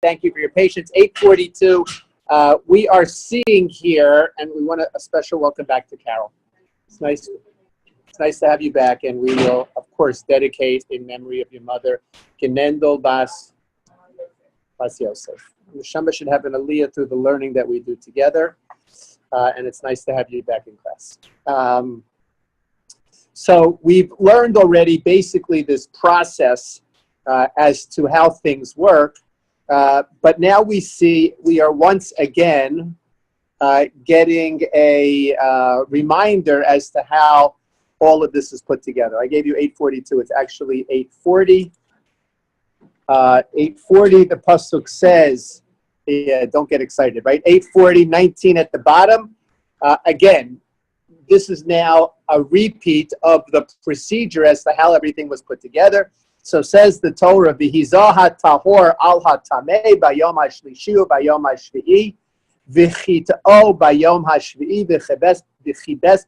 Thank you for your patience. 8:42. We are seeing here, and we want a special welcome back to Carol. It's nice to have you back, and we will, of course, dedicate in memory of your mother, Kinendel Bas Yosef. The Shema should have an aliyah through the learning that we do together, and it's nice to have you back in class. So we've learned already basically this process as to how things work, but now we are once again getting a reminder as to how all of this is put together. I gave you 8:42. It's actually 8:40. 8:40, the pasuk says, yeah, don't get excited, right? 8:40, 19 at the bottom. Again, this is now a repeat of the procedure as to how everything was put together. So says the Torah, V'hizah ha-tahor al ha-tameh bayom ha-shlishi bayom ha-shvi'i v'chit'o bayom ha-shvi'i v'chibes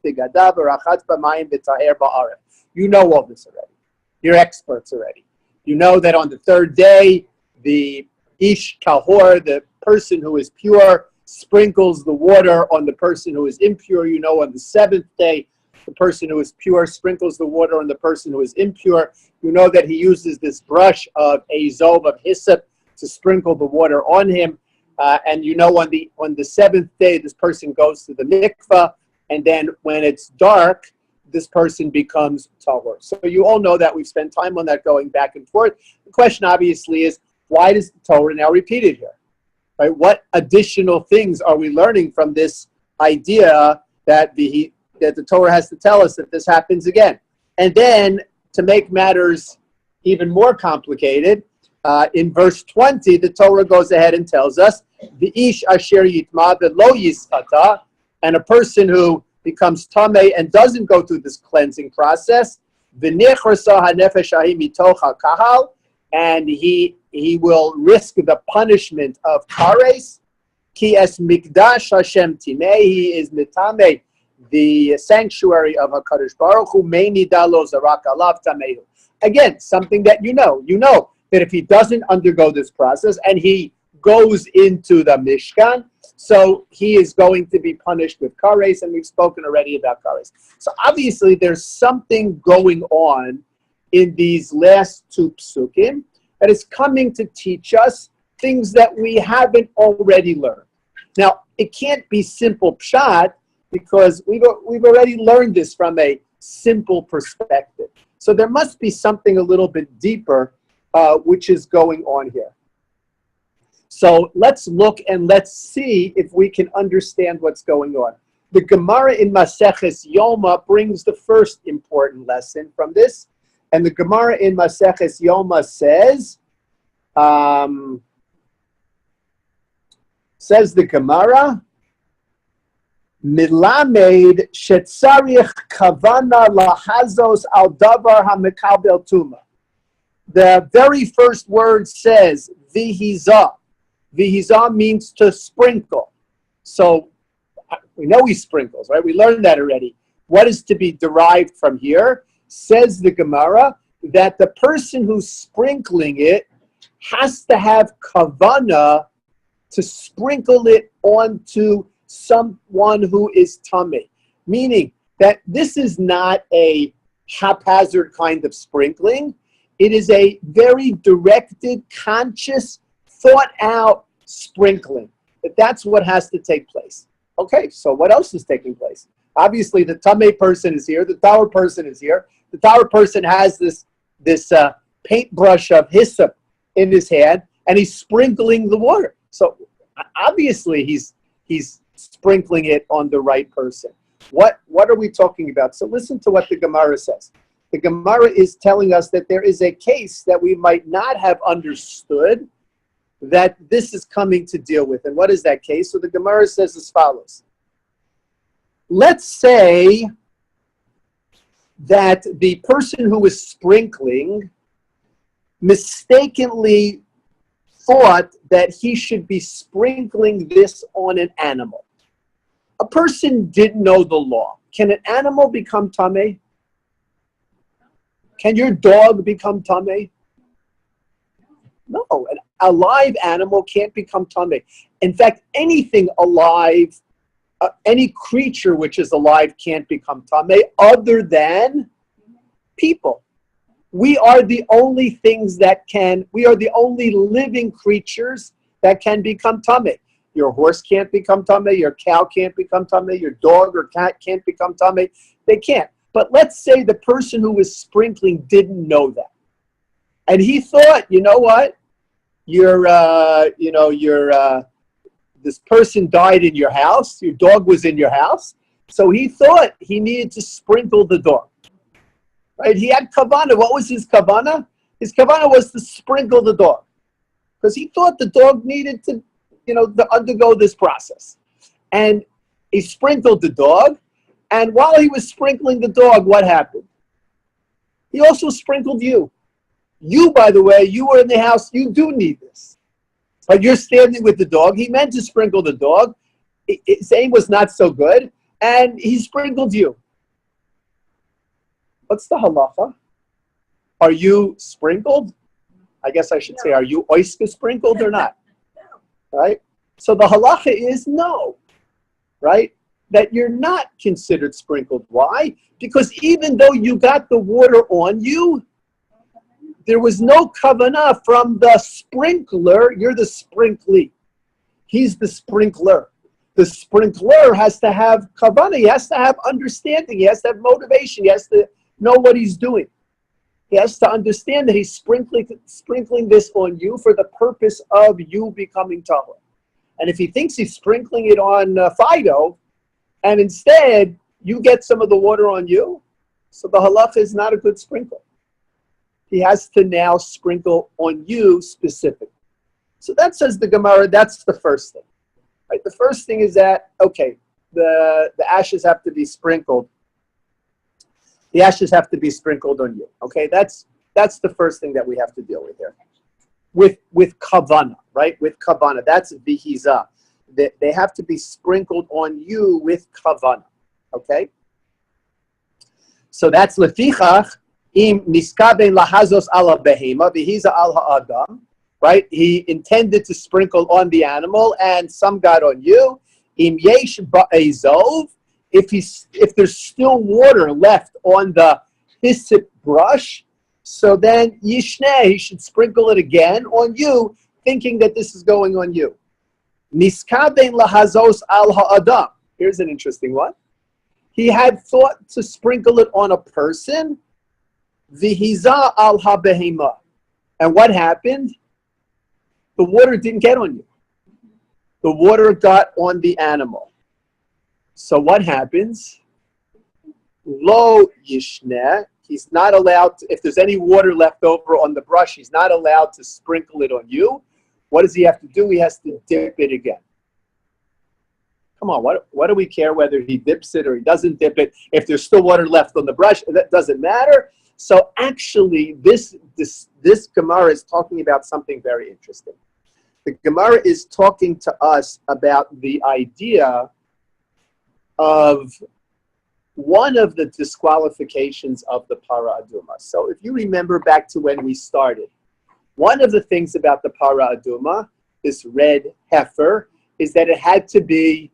b'gadav v'rachatz b'mayim v'taher ba'aref. You know all this already. You're experts already. You know that on the third day, the ish tahor, the person who is pure, sprinkles the water on the person who is impure. You know on the seventh day, the person who is pure sprinkles the water on the person who is impure. You know that he uses this brush of azov, of hyssop, to sprinkle the water on him. And you know on the seventh day, this person goes to the mikvah, and then when it's dark, this person becomes tahor. So you all know that. We've spent time on that going back and forth. The question obviously is, why does the Torah now repeat it here? Right? What additional things are we learning from this idea that the Torah has to tell us that this happens again? And then, to make matters even more complicated, in verse 20, the Torah goes ahead and tells us, the ish asher yitma v'lo yiskata, and a person who becomes tameh and doesn't go through this cleansing process, v'nichrasa hanefesh ahi mitoch hakahal, and he will risk the punishment of kares, ki es mikdash Hashem timeh, he is mitame, the sanctuary of HaKadosh Baruch Hu, meini dalo zarak alav tamehu. Again, something that you know that if he doesn't undergo this process and he goes into the Mishkan, so he is going to be punished with kares, and we've spoken already about kares. So obviously there's something going on in these last two psukim that is coming to teach us things that we haven't already learned. Now, it can't be simple pshat, because we've already learned this from a simple perspective. So there must be something a little bit deeper which is going on here. So let's look and let's see if we can understand what's going on. The Gemara in Maseches Yoma brings the first important lesson from this. And the Gemara in Maseches Yoma says the Gemara, Milamed shetzarich kavana lahazos al davar hamekabel tuma. The very first word says vihizah. Vihizah means to sprinkle. So we know he sprinkles, right? We learned that already. What is to be derived from here? Says the Gemara that the person who's sprinkling it has to have kavana to sprinkle it onto someone who is tameh, meaning that this is not a haphazard kind of sprinkling. It is a very directed, conscious, thought-out sprinkling. That's what has to take place. Okay, so what else is taking place? Obviously, the tameh person is here. The tahor person is here. The tahor person has this paintbrush of hyssop in his hand, and he's sprinkling the water. So obviously, he's sprinkling it on the right person. What are we talking about? So listen to what the Gemara says. The Gemara is telling us that there is a case that we might not have understood that this is coming to deal with. And what is that case? So the Gemara says as follows. Let's say that the person who is sprinkling mistakenly thought that he should be sprinkling this on an animal. A person didn't know the law. Can an animal become tameh? Can your dog become tameh? No, a live animal can't become tameh. In fact, anything alive, any creature which is alive can't become tameh other than people. We are the only things that can, we are the only living creatures that can become tameh. Your horse can't become tameh, your cow can't become tameh, your dog or cat can't become tameh. They can't. But let's say the person who was sprinkling didn't know that. And he thought, you know what? This person died in your house, your dog was in your house. So he thought he needed to sprinkle the dog. Right? He had kavanah. What was his kavanah? His kavanah was to sprinkle the dog. Because he thought the dog needed to, to undergo this process. And he sprinkled the dog. And while he was sprinkling the dog, what happened? He also sprinkled you. You, by the way, you were in the house. You do need this. But you're standing with the dog. He meant to sprinkle the dog. His aim was not so good. And he sprinkled you. What's the halacha? Are you sprinkled? I guess I should say, are you oyster sprinkled or not? Right? So the halacha is no. Right? That you're not considered sprinkled. Why? Because even though you got the water on you, there was no kavanah from the sprinkler. You're the sprinklee. He's the sprinkler. The sprinkler has to have kavanah. He has to have understanding. He has to have motivation. He has to know what he's doing. He has to understand that he's sprinkling this on you for the purpose of you becoming tahor. And if he thinks he's sprinkling it on Fido, and instead you get some of the water on you, so the halacha is not a good sprinkle. He has to now sprinkle on you specifically. So that says the Gemara, that's the first thing. Right? The first thing is that, okay, the ashes have to be sprinkled. The ashes have to be sprinkled on you. Okay, that's the first thing that we have to deal with here. With kavanah, right? With kavanah, that's vihizah. They have to be sprinkled on you with kavanah. Okay. So that's lefichach im niskaben lahazos ala behema vihizah al ha'adam. Right? He intended to sprinkle on the animal, and some got on you. Im yesh ba'ezov. If there's still water left on the hyssop brush, so then yishneh, he should sprinkle it again on you, thinking that this is going on you. Niskaben lahazos al ha'adam. Here's an interesting one. He had thought to sprinkle it on a person, vihizah al ha'behema. And what happened? The water didn't get on you. The water got on the animal. So what happens? Lo yishneh. He's not allowed to, if there's any water left over on the brush, he's not allowed to sprinkle it on you. What does he have to do? He has to dip it again. Come on, what do we care whether he dips it or he doesn't dip it? If there's still water left on the brush, that doesn't matter. So actually, this Gemara is talking about something very interesting. The Gemara is talking to us about the idea of one of the disqualifications of the para aduma. So if you remember back to when we started, one of the things about the para aduma, this red heifer, is that it had to be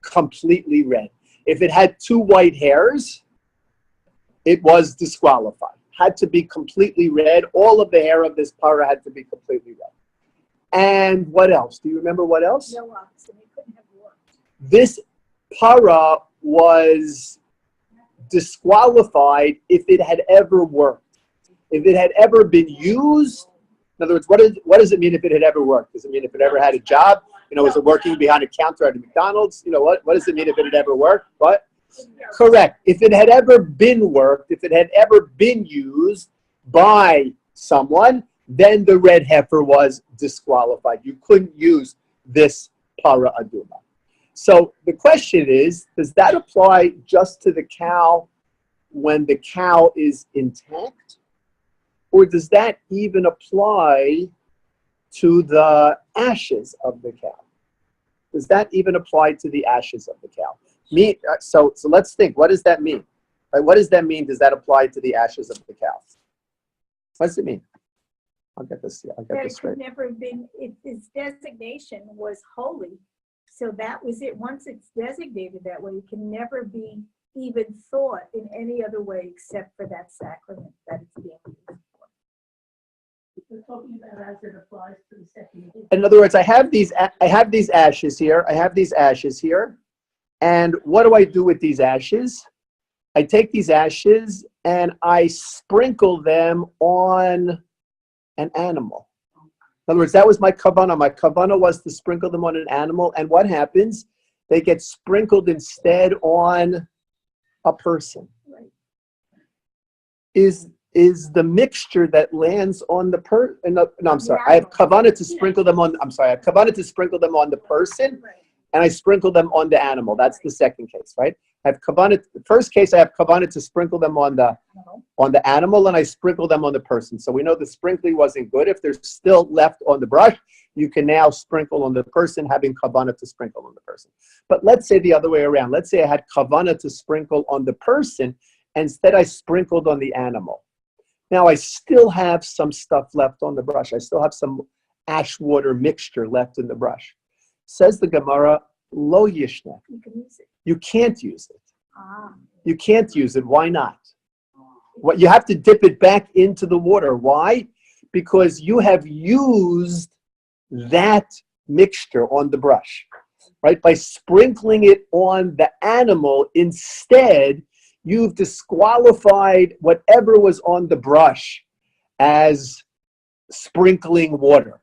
completely red. If it had two white hairs, it was disqualified. Had to be completely red. All of the hair of this para had to be completely red. And what else? Do you remember what else? No oxen. It couldn't have worked. This para was disqualified if it had ever worked. If it had ever been used, in other words, what does it mean if it had ever worked? Does it mean if it ever had a job? Was it working behind a counter at a McDonald's? What does it mean if it had ever worked? What? Correct. If it had ever been worked, if it had ever been used by someone, then the red heifer was disqualified. You couldn't use this para aduma. So the question is, does that apply just to the cow when the cow is intact? Or does that even apply to the ashes of the cow? Does that even apply to the ashes of the cow? So let's think, what does that mean? Right, what does that mean? Does that apply to the ashes of the cow? What does it mean? I'll get this. Yeah, I'll get this It could right. never have been. Its designation was holy, so that was it. Once it's designated that way, it can never be even thought in any other way except for that sacrament that it's being used for. We're talking about as it applies to the second edition. In other words, I have these ashes here. I have these ashes here, and what do I do with these ashes? I take these ashes and I sprinkle them on an animal. In other words, that was my kavanah. My kavanah was to sprinkle them on an animal, and what happens? They get sprinkled instead on a person. Right. Is the mixture that lands on the I'm sorry. I have kavanah to sprinkle them on. I have kavanah to sprinkle them on the person, and I sprinkle them on the animal. That's the second case, right? I have kavanah. The first case, I have kavanah to sprinkle them on the animal, and I sprinkle them on the person. So we know the sprinkling wasn't good. If there's still left on the brush, you can now sprinkle on the person, having kavanah to sprinkle on the person. But let's say the other way around. Let's say I had kavanah to sprinkle on the person, and instead I sprinkled on the animal. Now I still have some stuff left on the brush. I still have some ash water mixture left in the brush. Says the Gemara, lo yishna. You can use it. You can't use it. Ah. You can't use it. Why not? What you have to dip it back into the water. Why? Because you have used that mixture on the brush, right? By sprinkling it on the animal instead, you've disqualified whatever was on the brush as sprinkling water.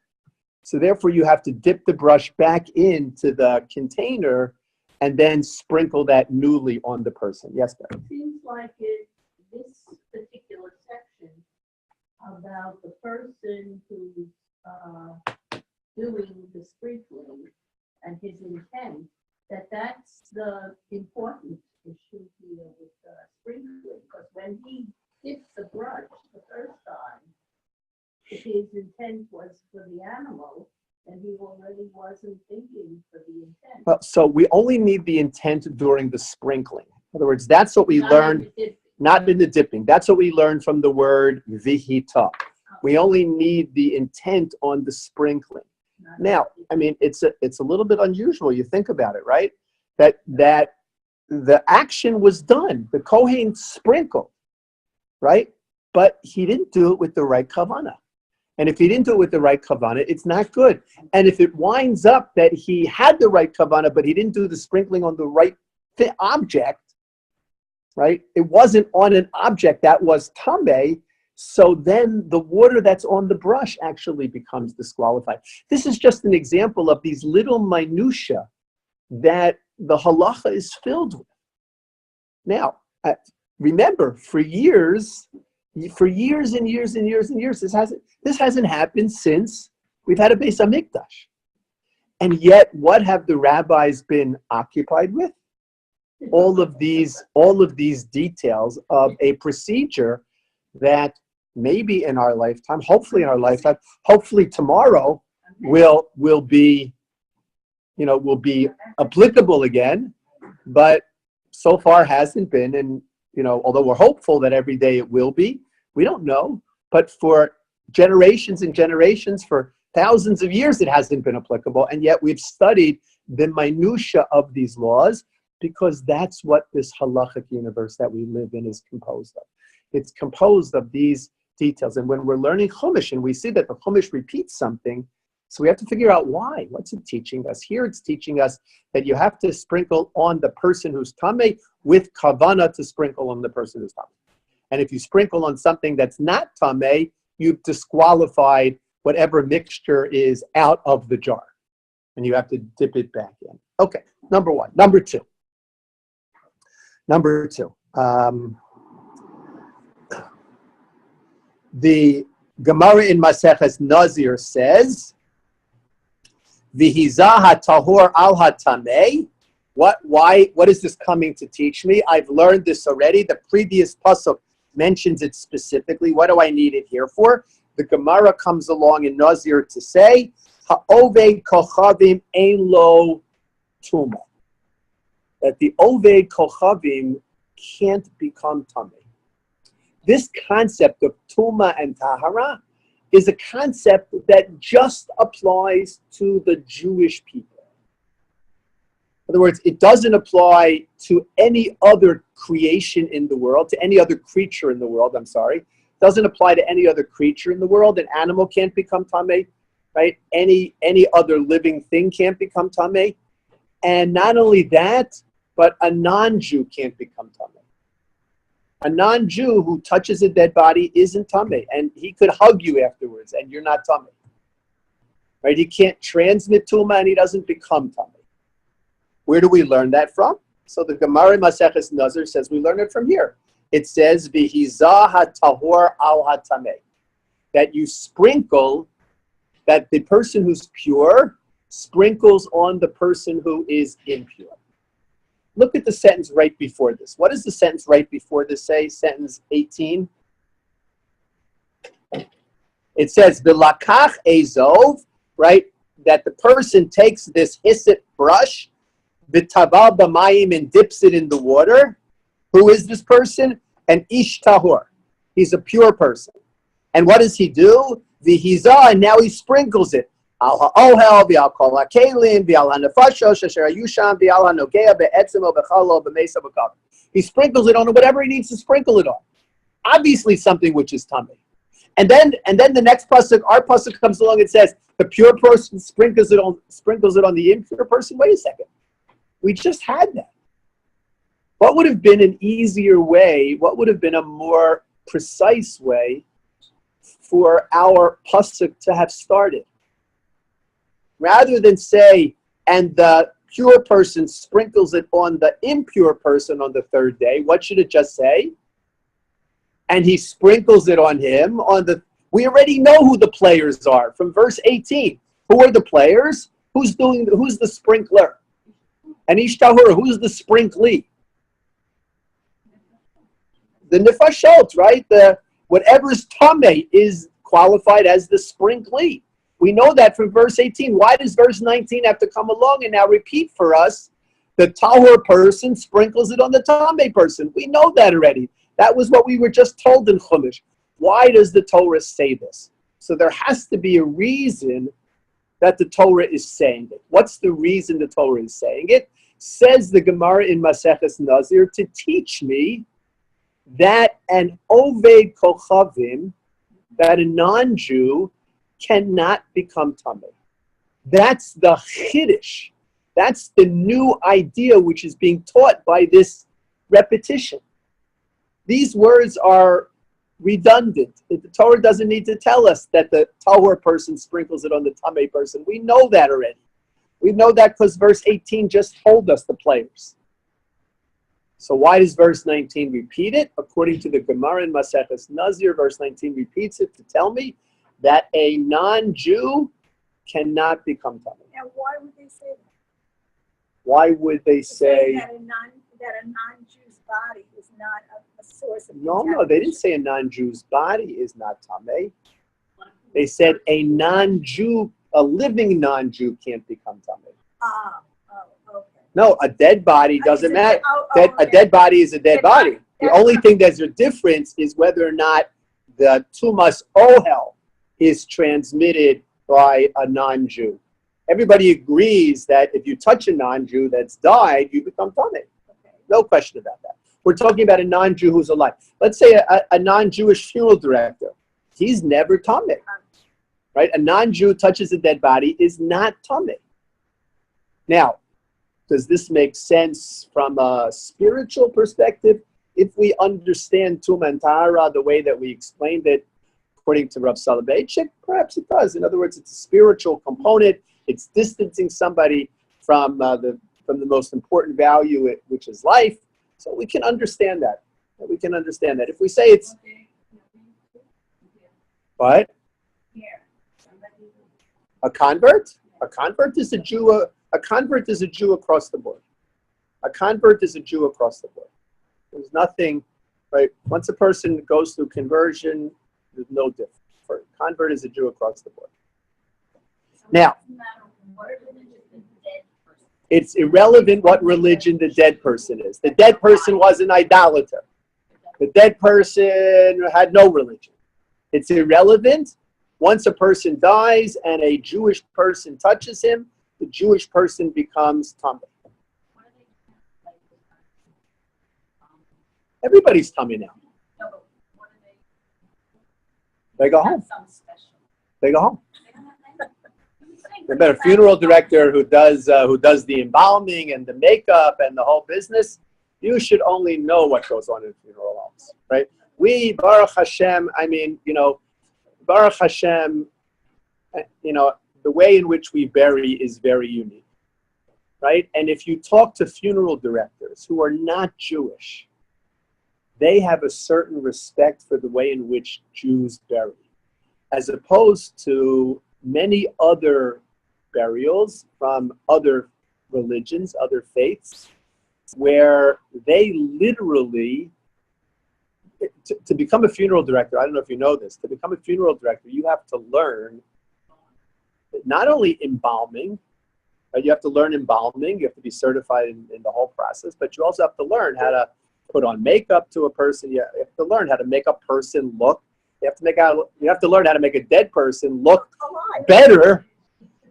So therefore, you have to dip the brush back into the container and then sprinkle that newly on the person. Yes, Barry? It seems like this particular section about the person who's doing the sprinkling and his intent, that's the important issue here with sprinkling, because when he dips the brush the first time, if his intent was for the animal, then he already wasn't thinking for the intent. Well, so we only need the intent during the sprinkling. In other words, that's what we learned, not in the dipping. That's what we learned from the word vihita. We only need the intent on the sprinkling. Now, I mean, it's a little bit unusual. You think about it, right? That the action was done. The Kohen sprinkled, right? But he didn't do it with the right kavanah. And if he didn't do it with the right kavanah, it's not good. And if it winds up that he had the right kavanah, but he didn't do the sprinkling on the right object, right? It wasn't on an object that was tameh, so then the water that's on the brush actually becomes disqualified. This is just an example of these little minutia that the halacha is filled with. Now, remember, for years and years and years and years, this hasn't happened since we've had a Beis Hamikdash. And yet, what have the rabbis been occupied with? All of these details of a procedure that maybe in our lifetime, hopefully in our lifetime, hopefully tomorrow will be applicable again, but so far hasn't been. And although we're hopeful that every day it will be, we don't know. But for generations and generations, for thousands of years, it hasn't been applicable. And yet we've studied the minutia of these laws, because that's what this halachic universe that we live in is composed of. It's composed of these details. And when we're learning Chumash and we see that the Chumash repeats something, so we have to figure out why. What's it teaching us? Here it's teaching us that you have to sprinkle on the person who's tameh with kavanah to sprinkle on the person who's tameh. And if you sprinkle on something that's not tameh, you've disqualified whatever mixture is out of the jar. And you have to dip it back in. Okay, number one. Number two. The Gemara in Maseches Nazir says, "V'hizah hatahor al hatamei." What is this coming to teach me? I've learned this already. The previous pasuk mentions it specifically. What do I need it here for? The Gemara comes along in Nazir to say, "Ha'oved kochavim ein lo tuma." That the oved kochavim can't become tamei. This concept of tuma and tahara is a concept that just applies to the Jewish people. In other words, it doesn't apply to any other creation in the world, to any other creature in the world, I'm sorry. It doesn't apply to any other creature in the world. An animal can't become tameh, right? Any other living thing can't become tameh. And not only that, but a non-Jew can't become tameh. A non-Jew who touches a dead body isn't tameh, and he could hug you afterwards, and you're not tameh. Right? He can't transmit tumah, and he doesn't become tameh. Where do we learn that from? So the Gemara in Maseches Nazir says we learn it from here. It says v'hizah hatahor al hatameh, that you sprinkle, that the person who's pure sprinkles on the person who is impure. Look at the sentence right before this. What does the sentence right before this say? Sentence 18. It says v'lakach ezov, right? That the person takes this hyssop brush, v'taval b'mayim, and dips it in the water. Who is this person? An ish tahor. He's a pure person. And what does he do? V'hizah, and now he sprinkles it. Al ha'ohel, v'al kol ha'kelim, v'al ha'nefasho, shasher ha'yusham, v'al ha'nogea, be'etzimo, b'chalo, b'mesa, b'kav. He sprinkles it on whatever he needs to sprinkle it on. Obviously something which is tummy. And then the next pasuk, our pasuk comes along and says, the pure person sprinkles it on the impure person. Wait a second. We just had that. What would have been an easier way, what would have been a more precise way for our pasuk to have started? Rather than say, and the pure person sprinkles it on the impure person on the third day, what should it just say? And he sprinkles it on him on the... We already know who the players are from verse 18. Who are the players? Who's the sprinkler? And Ishtahur, who's the sprinkly? The nefashot, right? Whatever's tameh is qualified as the sprinkly. We know that from verse 18. Why does verse 19 have to come along and now repeat for us? The tahor person sprinkles it on the tameh person. We know that already. That was what we were just told in Chumash. Why does the Torah say this? So there has to be a reason that the Torah is saying it. What's the reason the Torah is saying it? Says the Gemara in Maseches Nazir, to teach me that an Oved Kochavim, that a non-Jew, cannot become tameh. That's the chiddush. That's the new idea which is being taught by this repetition. These words are redundant. The Torah doesn't need to tell us that the tahor person sprinkles it on the tameh person. We know that already. We know that because verse 18 just told us the players. So why does verse 19 repeat it? According to the Gemara in Maseches Nazir, verse 19 repeats it to tell me that a non-Jew cannot become tameh. And why would they say that? Why would they say that a non-Jew's body is not a source of No, they didn't say a non-Jew's body is not tameh. They said a non-Jew, a living non-Jew can't become tameh. Okay. No, a dead body doesn't matter. Okay. A dead body is a dead body. The only thing that's a difference is whether or not the Chumash ohel is transmitted by a non-Jew. Everybody agrees that if you touch a non-Jew that's died, you become tameh. Okay. No question about that. We're talking about a non-Jew who's alive. Let's say a non-Jewish funeral director. He's never tameh. Right? A non-Jew touches a dead body is not tameh. Now, does this make sense from a spiritual perspective? If we understand Tumah and Tahara the way that we explained it, according to Rav Soloveitchik, perhaps it does. In other words, it's a spiritual component. It's distancing somebody from the most important value, which is life. So we can understand that. We can understand that. If we say it's what? A convert? A convert is a Jew. A convert is a Jew across the board. A convert is a Jew across the board. There's nothing, right? Once a person goes through conversion, there's no difference. For convert is a Jew across the board. Now, it's irrelevant what religion the dead person is. The dead person was an idolater. The dead person had no religion. It's irrelevant once a person dies and a Jewish person touches him, the Jewish person becomes tummy. Everybody's tummy now. They go home. They go home. They got a funeral director who does the embalming and the makeup and the whole business. You should only know what goes on in funeral homes, right? We, Baruch Hashem, I mean, Baruch Hashem, the way in which we bury is very unique, right? And if you talk to funeral directors who are not Jewish, they have a certain respect for the way in which Jews bury, as opposed to many other burials from other religions, other faiths, where they literally, to become a funeral director, I don't know if you know this, to become a funeral director, you have to learn not only embalming, but you have to learn embalming, you have to be certified in the whole process, but you also have to learn how to put on makeup to a person. You have to learn how to make a person look. You have to learn how to make a dead person look better,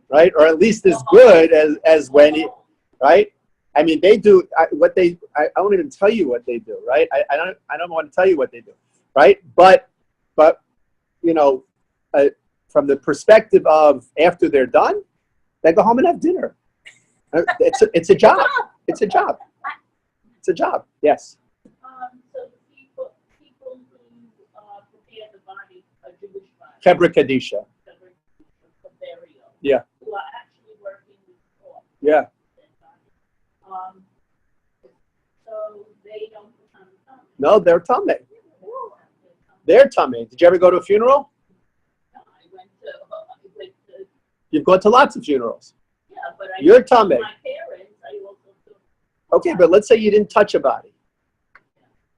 right? Or at least as good as when he, right? I mean, they do I won't even tell you what they do, right? I don't want to tell you what they do, right? But from the perspective of after they're done, they go home and have dinner. It's a job. It's a job. It's a job. Yes. So the people who prepare the body, a Jewish body, Chebra Kadisha. for burial, Yeah. who are actually working with corpse. Yeah. So they don't become tummy. No, they're tummy. They're tummy. Did you ever go to a funeral? No, I went to You've gone to lots of funerals. yeah, but I You're tummy. my parents, I also took. Okay, but let's say you didn't touch a body,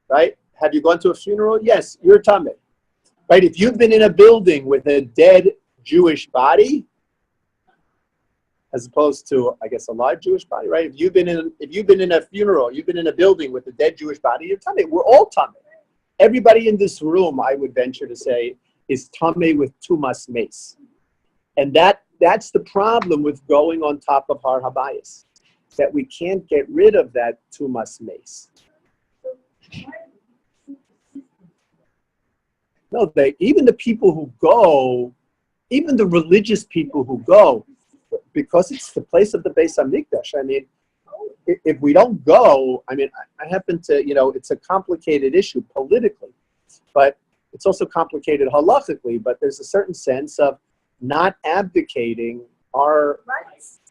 right? Have you gone to a funeral? Yes, you're tummy, right? If you've been in a building with a dead Jewish body, as opposed to, I guess, a live Jewish body, right? If you've been in a funeral, you've been in a building with a dead Jewish body, you're tummy. We're all tummy. Everybody in this room, I would venture to say, is tummy with tumas mace, and that's the problem with going on top of Har Habayis, that we can't get rid of that tumas mace. No, even the people who go, even the religious people who go, because it's the place of the Beis Hamikdash. I mean, if we don't go, I mean, I happen to, it's a complicated issue politically, but it's also complicated halachically, but there's a certain sense of not abdicating our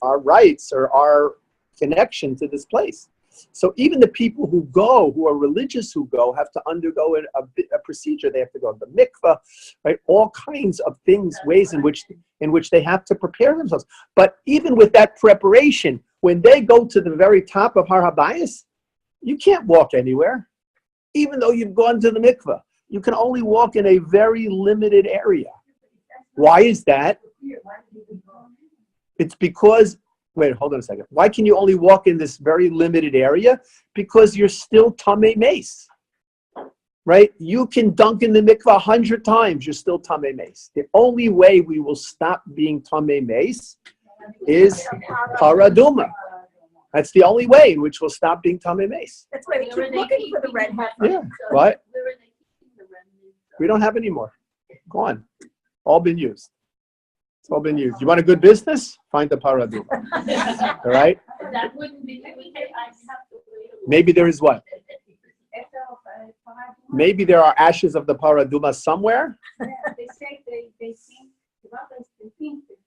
rights or our connection to this place. So even the people who go, who are religious who go, have to undergo a procedure. They have to go to the mikveh, right? All kinds of things, ways in which they have to prepare themselves. But even with that preparation, when they go to the very top of Har Habayis, you can't walk anywhere. Even though you've gone to the mikveh, you can only walk in a very limited area. Why is that? It's because, wait, hold on a second. Why can you only walk in this very limited area? Because you're still tamei mace, right? You can dunk in the mikveh 100 times, you're still tamei mace. The only way we will stop being tamei mace is paraduma. That's the only way in which we'll stop being tamei mace. That's why they keep looking for the red heifer. Yeah, what? Where are they keeping the remnants? We don't have any more. Gone. All been used. It's all been used. You want a good business? Find the paraduma. All right? That wouldn't be, I have to wait. Maybe there is what? Maybe there are ashes of the paraduma somewhere. They say they think the rabbis think that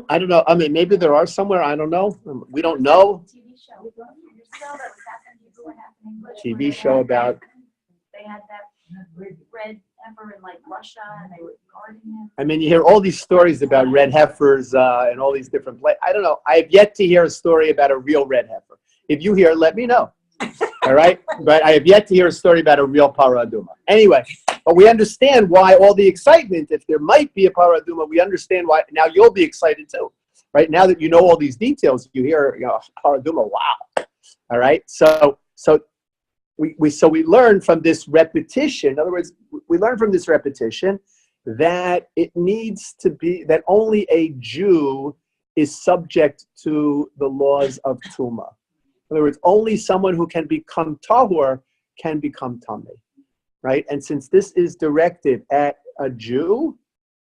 I don't know. I mean, maybe there are somewhere. I don't know. We don't know. TV show about. They had that red heifer in like Russia, and they were guarding him. I mean, you hear all these stories about red heifers and all these different places. I don't know. I have yet to hear a story about a real red heifer. If you hear, let me know. All right? But I have yet to hear a story about a real paraduma. Anyway, but we understand why all the excitement. If there might be a paraduma, we understand why. Now you'll be excited too, right? Now that you know all these details, you hear, paraduma. Wow. All right. So so we learn from this repetition. In other words, we learn from this repetition that it needs to be that only a Jew is subject to the laws of Tuma. In other words, only someone who can become tahor can become tamei, right? And since this is directed at a Jew,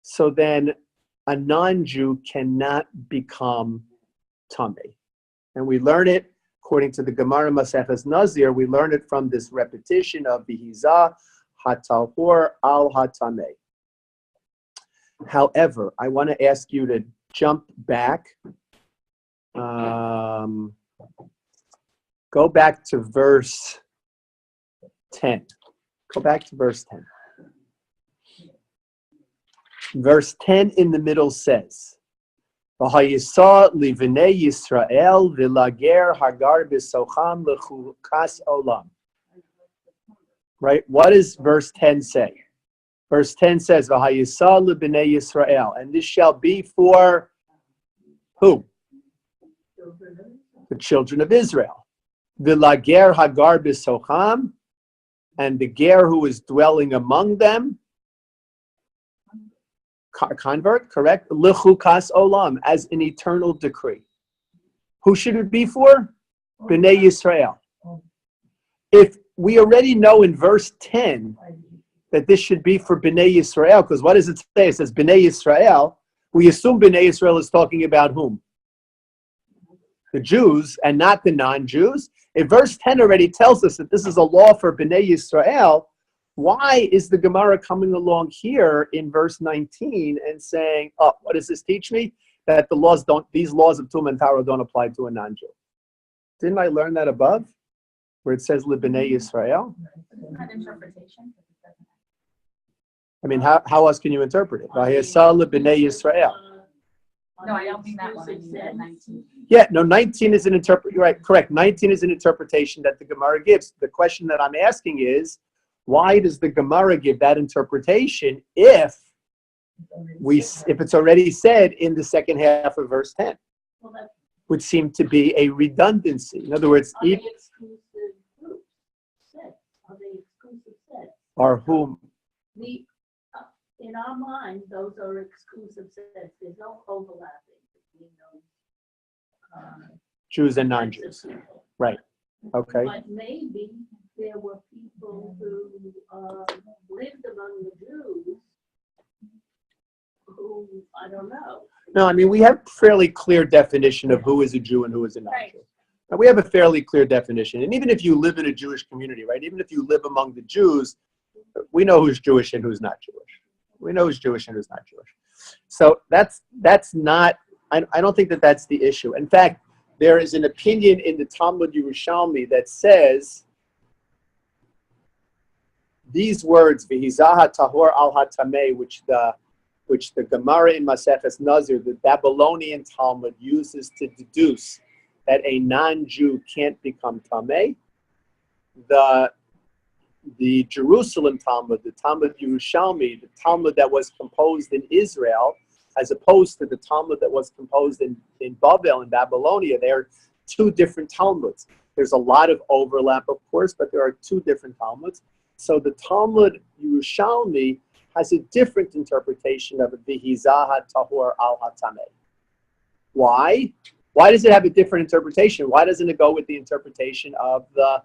so then a non-Jew cannot become tamei. And we learn it according to the Gemara Masechas Nazir. We learn it from this repetition of Vihizah hatahor al hatamei. However, I want to ask you to jump back. Go back to verse 10. Go back to verse 10. Verse 10 in the middle says, "V'hayisa livnei Yisrael v'lager hagar b'socham lechukas olam." Right? What does verse 10 say? Verse 10 says, "V'hayisa livnei Yisrael," and this shall be for who? The children of Israel. V'lager hagar b'socham, and the ger who is dwelling among them. Convert, correct? Lechukas olam, as an eternal decree. Who should it be for? Bnei Yisrael. If we already know in verse 10 that this should be for Bnei Yisrael, because what does it say? It says Bnei Yisrael. We assume Bnei Yisrael is talking about whom? The Jews and not the non-Jews. If verse 10 already tells us that this is a law for Bnei Yisrael, why is the Gemara coming along here in verse 19 and saying, "Oh, what does this teach me? That these laws of Tum and Tara don't apply to a non-Jew." Didn't I learn that above, where it says "Libnei Yisrael"? Not interpretation. I mean, how else can you interpret it? Vayasa Libnei Yisrael. No, I don't mean that one. I mean the 19. Yeah, no, 19 is an interpret. You're right, correct. 19 is an interpretation that the Gemara gives. The question that I'm asking is, why does the Gemara give that interpretation if it's already said in the second half of verse 10? Well, that Would seem to be a redundancy. In other words, are they exclusive groups? Sets? Are they exclusive sets? or whom? In our mind, those are exclusive sets. There's no overlapping between those. Jews and types of non-Jews. people. Right. Okay. But maybe there were people who lived among the Jews who, I don't know. No, I mean, we have fairly clear definition of who is a Jew and who is a non-Jew. Now, we have a fairly clear definition. And even if you live in a Jewish community, right, even if you live among the Jews, we know who's Jewish and who's not Jewish. We know who's Jewish and who's not Jewish. So that's not, I don't think that that's the issue. In fact, there is an opinion in the Talmud Yerushalmi that says these words, "V'hizaha tahor al hatamei," which the Gemara in Maseches Nazir, the Babylonian Talmud, uses to deduce that a non-Jew can't become tamei. The Jerusalem Talmud, the Talmud Yerushalmi, the Talmud that was composed in Israel, as opposed to the Talmud that was composed in Babel, in Babylonia, they are two different Talmuds. There's a lot of overlap, of course, but there are two different Talmuds. So the Talmud Yerushalmi has a different interpretation of V'hizaha tahor al hatamei. Why? Why does it have a different interpretation? Why doesn't it go with the interpretation of the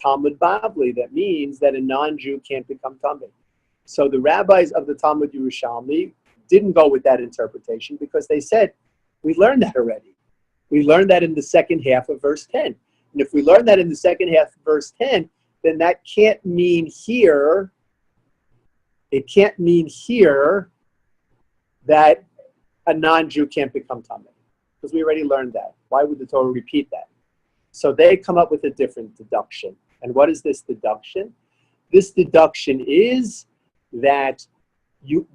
Talmud Bavli that means that a non-Jew can't become tamei? So the rabbis of the Talmud Yerushalmi didn't go with that interpretation because they said, we learned that already. We learned that in the second half of verse 10. And if we learn that in the second half of verse 10, then that can't mean here, it can't mean here that a non-Jew can't become tamei. Because we already learned that. Why would the Torah repeat that? So they come up with a different deduction. And what is this deduction? This deduction is that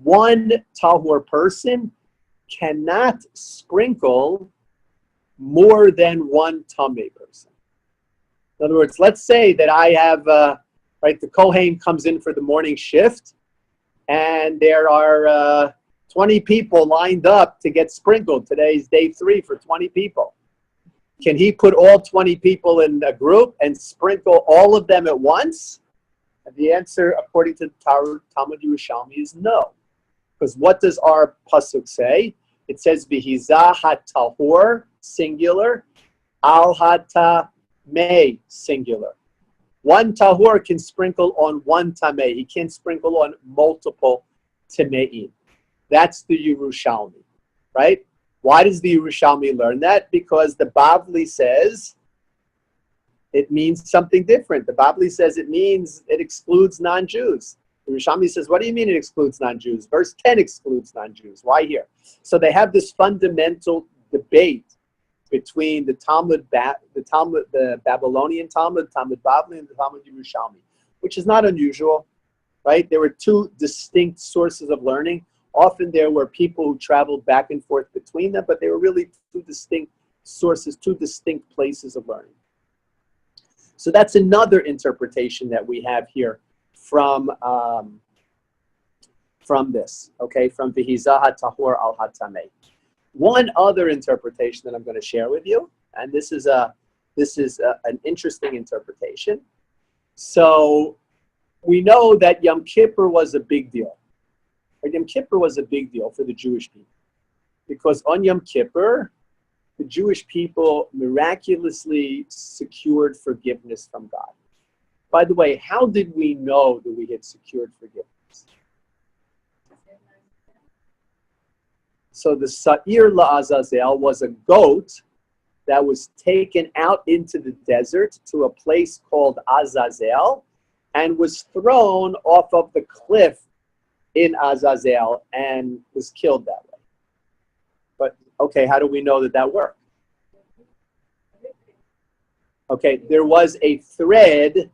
one tahor person cannot sprinkle more than one tamei person. In other words, let's say that I have, the Kohen comes in for the morning shift, and there are 20 people lined up to get sprinkled. Today's day 3 for 20 people. Can he put all 20 people in a group and sprinkle all of them at once? And the answer, according to Talmud Yerushalmi, is no. Because what does our pasuk say? It says, V'hizah ha-tahor, singular, al ha-tameh, singular. One tahor can sprinkle on one tameh. He can't sprinkle on multiple tameim. That's the Yerushalmi, right? Why does the Yerushalmi learn that? Because the Bavli says it means something different. The Bavli says it means it excludes non-Jews. The Yerushalmi says, what do you mean it excludes non-Jews? Verse 10 excludes non-Jews. Why here? So they have this fundamental debate between the Babylonian Talmud, Talmud Bavli, and the Talmud Yerushalmi, which is not unusual, right? There were two distinct sources of learning. Often there were people who traveled back and forth between them, but they were really two distinct sources, two distinct places of learning. So that's another interpretation that we have here from this, okay, from V'hizah ha-tahor al ha-tameh. One other interpretation that I'm going to share with you, and this is an interesting interpretation. So we know that Yom Kippur was a big deal. Yom Kippur was a big deal for the Jewish people because on Yom Kippur, the Jewish people miraculously secured forgiveness from God. By the way, how did we know that we had secured forgiveness? So the Sa'ir La'azazel was a goat that was taken out into the desert to a place called Azazel and was thrown off of the cliff in Azazel and was killed that way. But, okay, how do we know that that worked? Okay, there was a thread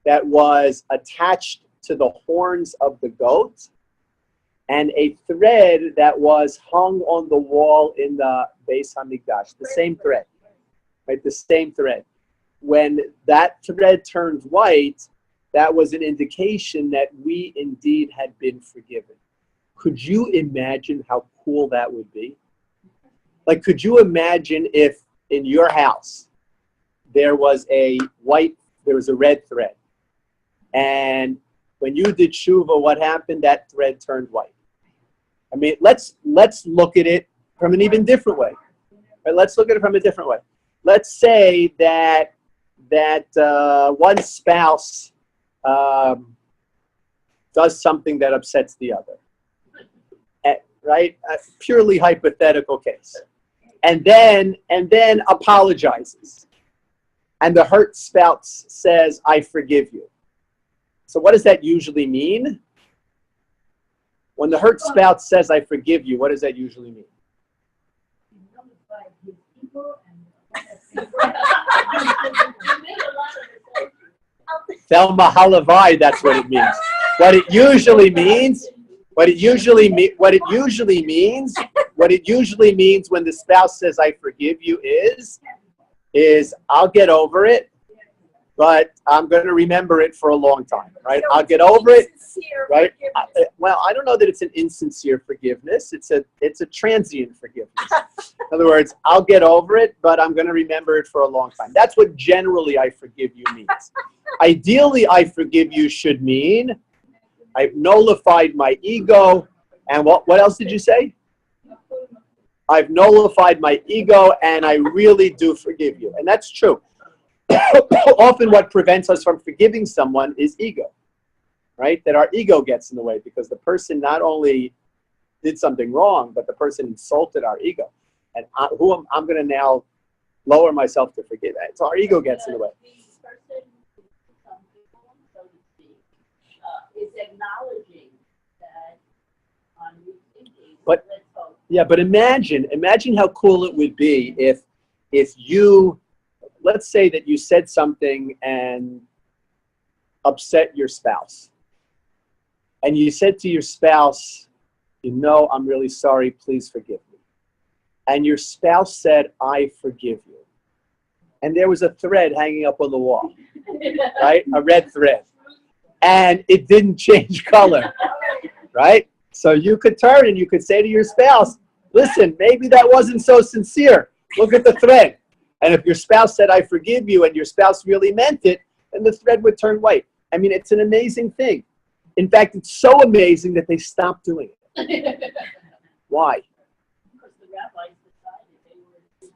that was attached to the horns of the goat and a thread that was hung on the wall in the Beis HaMikdash, the same thread, right? The same thread. When that thread turned white, that was an indication that we indeed had been forgiven. Could you imagine how cool that would be? Like, could you imagine if in your house there was a red thread, and when you did tshuva, what happened? That thread turned white. I mean, let's look at it from an even different way. Right? Let's look at it from a different way. Let's say that one spouse does something that upsets the other, right? A purely hypothetical case, and then apologizes, and the hurt spouse says, "I forgive you." So what does that usually mean? When the hurt spouse says, "I forgive you," what does that usually mean? Thelma Halavai, that's what it means. What it usually means when the spouse says, "I forgive you," is I'll get over it, but I'm going to remember it for a long time, right? I'll get over it, right? Well, I don't know that it's an insincere forgiveness. It's a transient forgiveness. In other words, I'll get over it, but I'm going to remember it for a long time. That's what generally "I forgive you" means. Ideally, "I forgive you" should mean I've nullified my ego. And what else did you say? I've nullified my ego and I really do forgive you. And that's true. Often what prevents us from forgiving someone is ego, right? That our ego gets in the way because the person not only did something wrong, but the person insulted our ego. And I'm going to now lower myself to forgive that. So our ego gets in the way. The person who did something wrong, so to speak, is acknowledging that on your thinking. But yeah, but imagine how cool it would be if you, let's say that you said something and upset your spouse. And you said to your spouse, "I'm really sorry, please forgive me." And your spouse said, "I forgive you." And there was a thread hanging up on the wall, right? A red thread. And it didn't change color, right? So you could turn and you could say to your spouse, "Listen, maybe that wasn't so sincere. Look at the thread." And if your spouse said, I forgive you, and your spouse really meant it, then the thread would turn white. I mean, it's an amazing thing. In fact, it's so amazing that they stopped doing it. Why? Because the rabbis decided they were too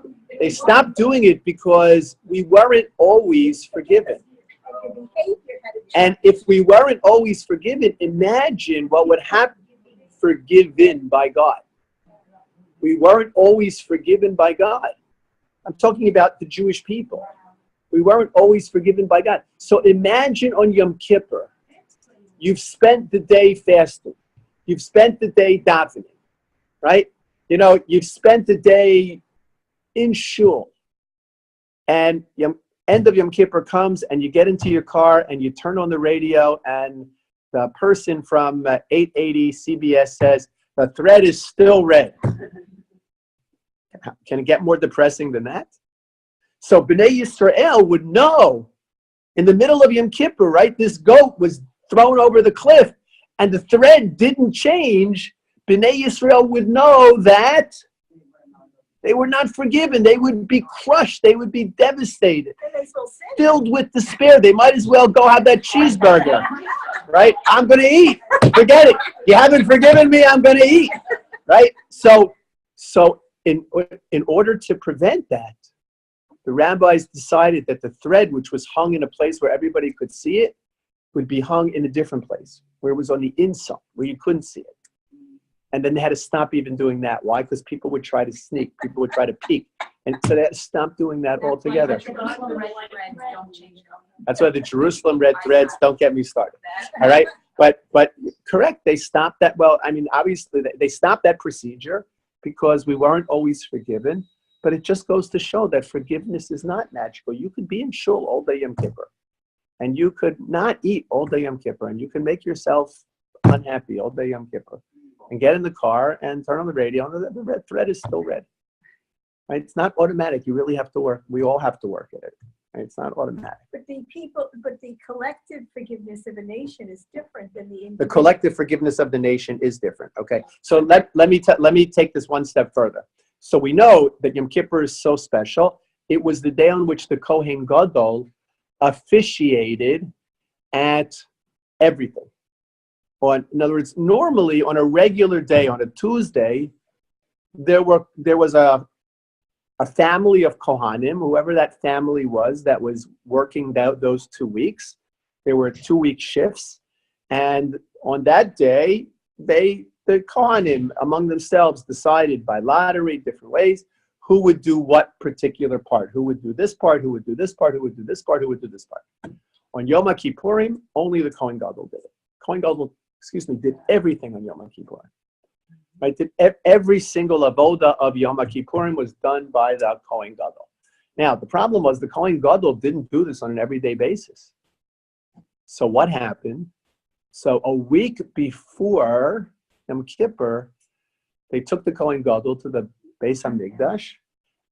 much. They stopped doing it because we weren't always forgiven. And the behavior had to change. And if we weren't always forgiven, imagine what would happen. Forgiven by God. We weren't always forgiven by God. I'm talking about the Jewish people. We weren't always forgiven by God. So imagine on Yom Kippur, you've spent the day fasting. You've spent the day davening, right? You know, you've spent the day in shul. And end of Yom Kippur comes and you get into your car and you turn on the radio and the person from 880 CBS says, the thread is still red. Can it get more depressing than that? So Bnei Yisrael would know in the middle of Yom Kippur, right? This goat was thrown over the cliff and the thread didn't change. Bnei Yisrael would know that they were not forgiven. They would be crushed. They would be devastated, filled with despair. They might as well go have that cheeseburger, right? I'm going to eat. Forget it. You haven't forgiven me. I'm going to eat, right? So in order to prevent that, the rabbis decided that the thread, which was hung in a place where everybody could see it, would be hung in a different place, where it was on the inside, where you couldn't see it. And then they had to stop even doing that. Why? Because people would try to sneak. People would try to peek. And so they had to stop doing that altogether. That's why the Jerusalem red threads, don't get me started. All right? But correct, they stopped that. Well, I mean, obviously, they stopped that procedure because we weren't always forgiven. But it just goes to show that forgiveness is not magical. You could be in shul all day Yom Kippur. And you could not eat all day Yom Kippur. And you can make yourself unhappy all day Yom Kippur. And get in the car and turn on the radio, and the red thread is still red. Right? It's not automatic. You really have to work. We all have to work at it. Right? It's not automatic. But the collective forgiveness of a nation is different than the individual. The collective forgiveness of the nation is different. Okay. So let me take this one step further. So we know that Yom Kippur is so special. It was the day on which the Kohen Gadol officiated at everything. In other words, normally on a regular day, on a Tuesday, there was a family of Kohanim, whoever that family was, that was working those 2 weeks. There were 2-week shifts. And on that day, the Kohanim among themselves decided by lottery, different ways, who would do what particular part. Who would do this part, who would do this part, who would do this part, who would do this part. On Yom Kippurim, only the Kohen Gadol did it. Kohen Gadol, did everything on Yom Kippurim. Right? Every single avoda of Yom Kippurim was done by the Kohen Gadol. Now, the problem was the Kohen Gadol didn't do this on an everyday basis. So what happened? So a week before Yom Kippur, they took the Kohen Gadol to the Beis HaMikdash,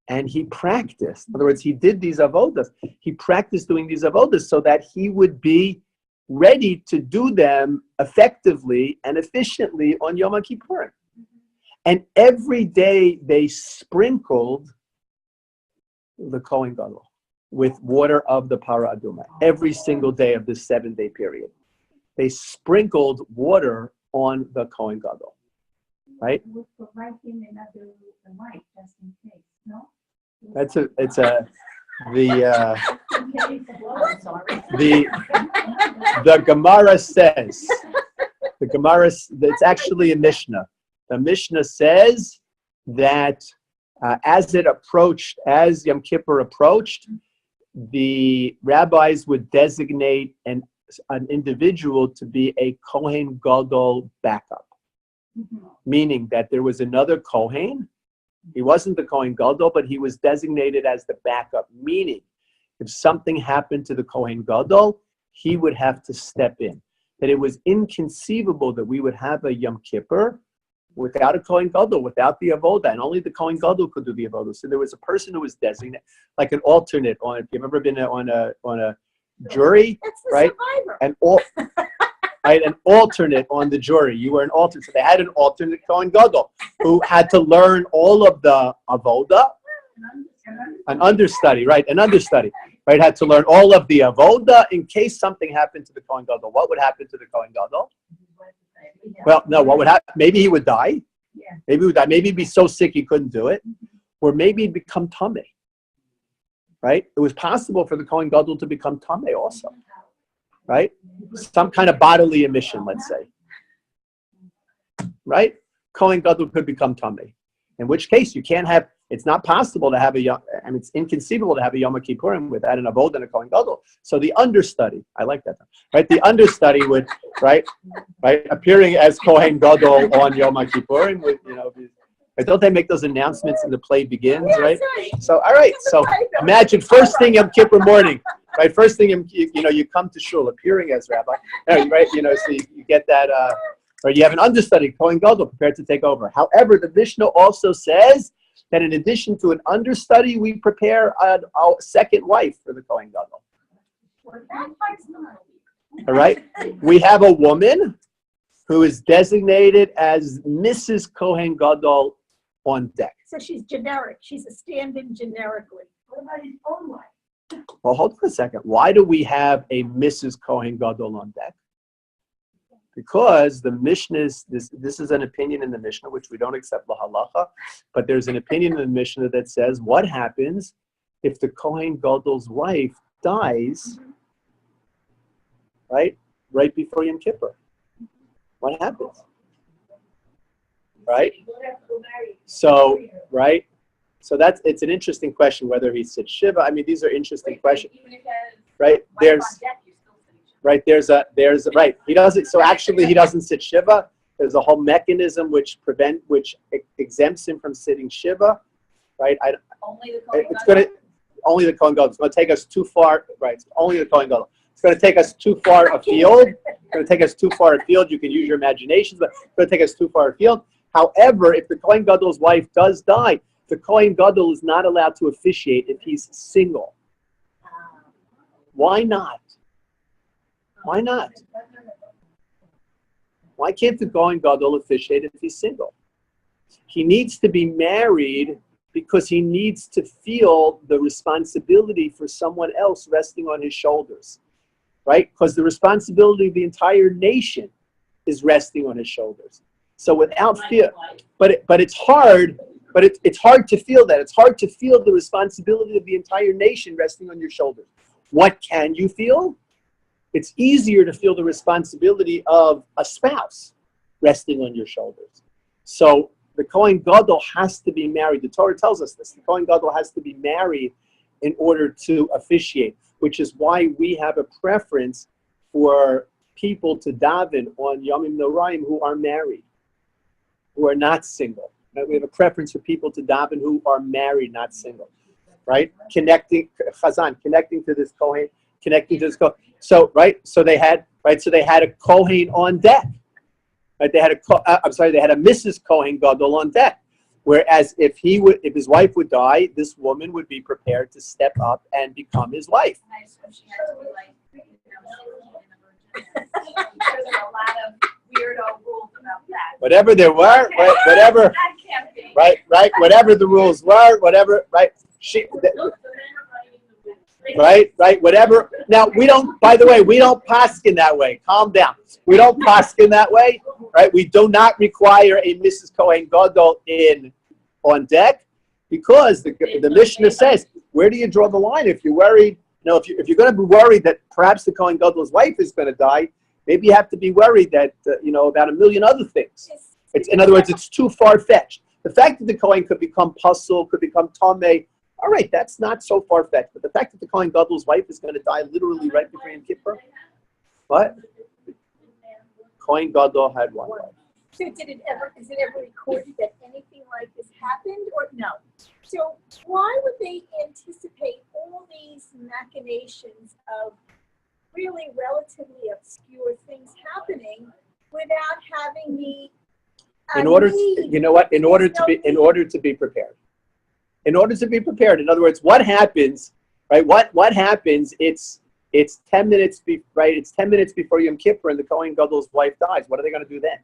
and he practiced. In other words, he did these avodas. He practiced doing these avodas so that he would be ready to do them effectively and efficiently on Yom Kippurim. And every day they sprinkled the Kohen Gadol with water of the Para Aduma. Every single day of this 7-day period. They sprinkled water on the Kohen Gadol. Right? The Gemara says, it's actually a Mishnah. The Mishnah says that as Yom Kippur approached, the rabbis would designate an individual to be a Kohen Gadol backup. Meaning that there was another Kohen. He wasn't the Kohen Gadol, but he was designated as the backup. Meaning, if something happened to the Kohen Gadol, he would have to step in. That it was inconceivable that we would have a Yom Kippur without a Kohen Gadol, without the avoda, and only the Kohen Gadol could do the avoda. So there was a person who was designated, like an alternate on. If you've ever been on a jury, right? An alternate on the jury. You were an alternate. So they had an alternate Kohen Gadol who had to learn all of the avoda An understudy, right? An understudy, right? Had to learn all of the avoda in case something happened to the Kohen Gadol. What would happen to the Kohen Gadol? Well, no, what would happen? Maybe he would die. Maybe he would die. Maybe he'd be so sick he couldn't do it. Or maybe he'd become tameh, right? It was possible for the Kohen Gadol to become tameh also, right? Some kind of bodily emission, let's say, right? Kohen Gadol could become tameh. In which case, you can't have. It's not possible to have it's inconceivable to have a Yom Kippurim without an avod and a Kohen Gadol. So the understudy, I like that, right? The understudy would, right, appearing as Kohen Gadol on Yom Kippurim, with, don't they make those announcements and the play begins, right? So, all right, so imagine first thing Yom Kippur morning, right? First thing, you come to shul appearing as rabbi, right? So you get that, or you have an understudy, Kohen Gadol, prepared to take over. However, the Mishnah also says that in addition to an understudy, we prepare a second wife for the Kohen Gadol. All right? We have a woman who is designated as Mrs. Kohen Gadol on deck. So she's generic. She's a stand-in generically. What about his own wife? Well, hold on a second. Why do we have a Mrs. Kohen Gadol on deck? Because the Mishnah is, this is an opinion in the Mishnah, which we don't accept la halacha, but there's an opinion in the Mishnah that says, what happens if the Kohen Gadol's wife dies, right before Yom Kippur? What happens? Right? So, right? So it's an interesting question whether he said Shiva. I mean, these are interesting questions. Right? He doesn't. So actually, he doesn't sit Shiva. There's a whole mechanism which exempts him from sitting Shiva, right? Only the Kohen Gadol. It's going to take us too far, right? It's only the Kohen Gadol. It's going to take us too far afield. It's going to take us too far afield. You can use your imaginations, but it's going to take us too far afield. However, if the Kohen Gadol's wife does die, the Kohen Gadol is not allowed to officiate if he's single. Why not? Why not? Why can't the Kohen Gadol officiate if he's single? He needs to be married because he needs to feel the responsibility for someone else resting on his shoulders, right? Because the responsibility of the entire nation is resting on his shoulders. So without fear, but it's hard. But it's hard to feel that. It's hard to feel the responsibility of the entire nation resting on your shoulders. What can you feel? It's easier to feel the responsibility of a spouse resting on your shoulders. So the Kohen Gadol has to be married. The Torah tells us this. The Kohen Gadol has to be married in order to officiate, which is why we have a preference for people to daven on Yomim Noraim who are married, who are not single. We have a preference for people to daven who are married, not single, right? Connecting to this Kohen, So, so they had a Kohen on deck, right? They had a Mrs. Kohen Gadol on deck. Whereas if his wife would die, this woman would be prepared to step up and become his wife. There's a lot of weirdo rules about that. Whatever there were, whatever. That can't be. Right, whatever the rules were, whatever, right? Whatever. Now, we don't, by the way, we don't paskin that way. Calm down. We don't paskin that way, right? We do not require a Mrs. Kohen Gadol on deck because the Mishnah says, where do you draw the line? If you're worried, if you're going to be worried that perhaps the Kohen Gadol's wife is going to die, maybe you have to be worried that, about a million other things. In other words, it's too far-fetched. The fact that the Kohen could become pasul, could become tameh, all right, that's not so far-fetched. But the fact that the Kohen Gadol's wife is going to die literally right before Yom Kippur, what? Kohen Gadol had one wife. So is it ever recorded that anything like this happened or no? So why would they anticipate all these machinations of really relatively obscure things happening without having the in order to be prepared. In order to be prepared. In other words, what happens, right? What happens? It's 10 minutes It's 10 minutes before Yom Kippur and the Kohen Gadol's wife dies. What are they going to do then?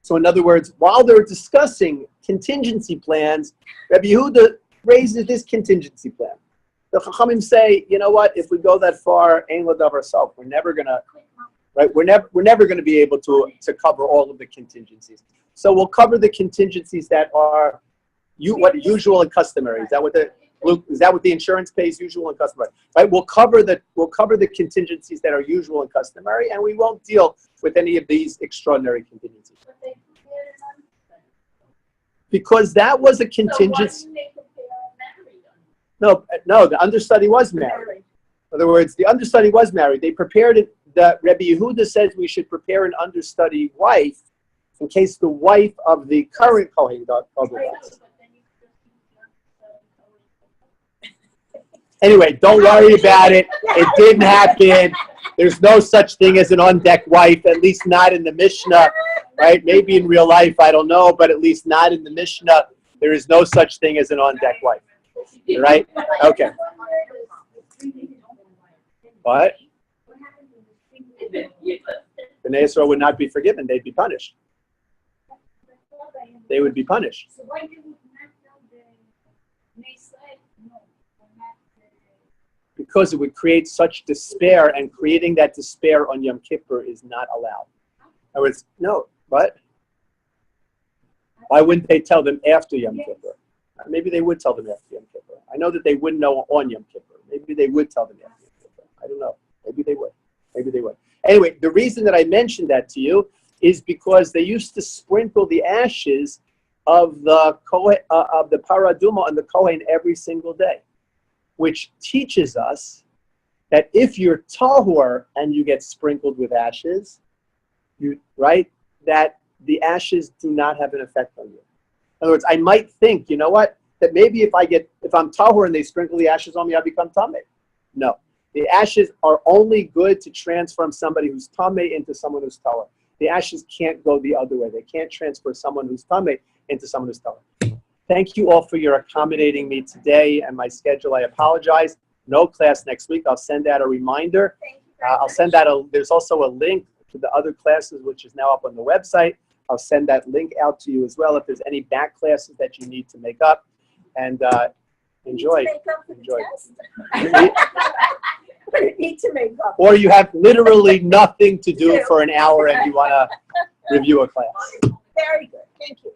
So in other words, while they're discussing contingency plans, Rabbi Yehuda raises this contingency plan. The Chachamim say, you know what? If we go that far, ein ladav ourselves, we're never gonna, right? We're never gonna be able to cover all of the contingencies. So we'll cover the contingencies that are what usual and customary. Is that what the insurance pays? Usual and customary, right? We'll cover the contingencies that are usual and customary, and we won't deal with any of these extraordinary contingencies. Because that was a contingency. No, the understudy was married. In other words, the understudy was married. They prepared it. The Rebbe Yehuda says we should prepare an understudy wife in case the wife of the current Kohen dies. Anyway, don't worry about it. It didn't happen. There's no such thing as an on-deck wife, at least not in the Mishnah, right? Maybe in real life, I don't know, but at least not in the Mishnah. There is no such thing as an on-deck wife, right? Okay. What? Bnei Yisrael would not be forgiven. They'd be punished. They would be punished. Because it would create such despair, and creating that despair on Yom Kippur is not allowed. In other words, no, what? Why wouldn't they tell them after Yom Kippur? Maybe they would tell them after Yom Kippur. I know that they wouldn't know on Yom Kippur. Maybe they would tell them after Yom Kippur. I don't know. Maybe they would. Maybe they would. Anyway, the reason that I mentioned that to you is because they used to sprinkle the ashes of the paraduma on the Kohen every single day, which teaches us that if you're tahor and you get sprinkled with ashes, that the ashes do not have an effect on you. In other words, I might think, you know what, that maybe if I'm tahor and they sprinkle the ashes on me, I become tameh. No, the ashes are only good to transform somebody who's tameh into someone who's tahor. The ashes can't go the other way. They can't transfer someone who's tameh into someone who's tahor. Thank you all for your accommodating me today and my schedule. I apologize. No class next week. I'll send out a reminder. I'll send out there's also a link to the other classes, which is now up on the website. I'll send that link out to you as well if there's any back classes that you need to make up. And enjoy. Enjoy. Need to make up. Or you have literally nothing to do for an hour and you want to review a class. Very good. Thank you.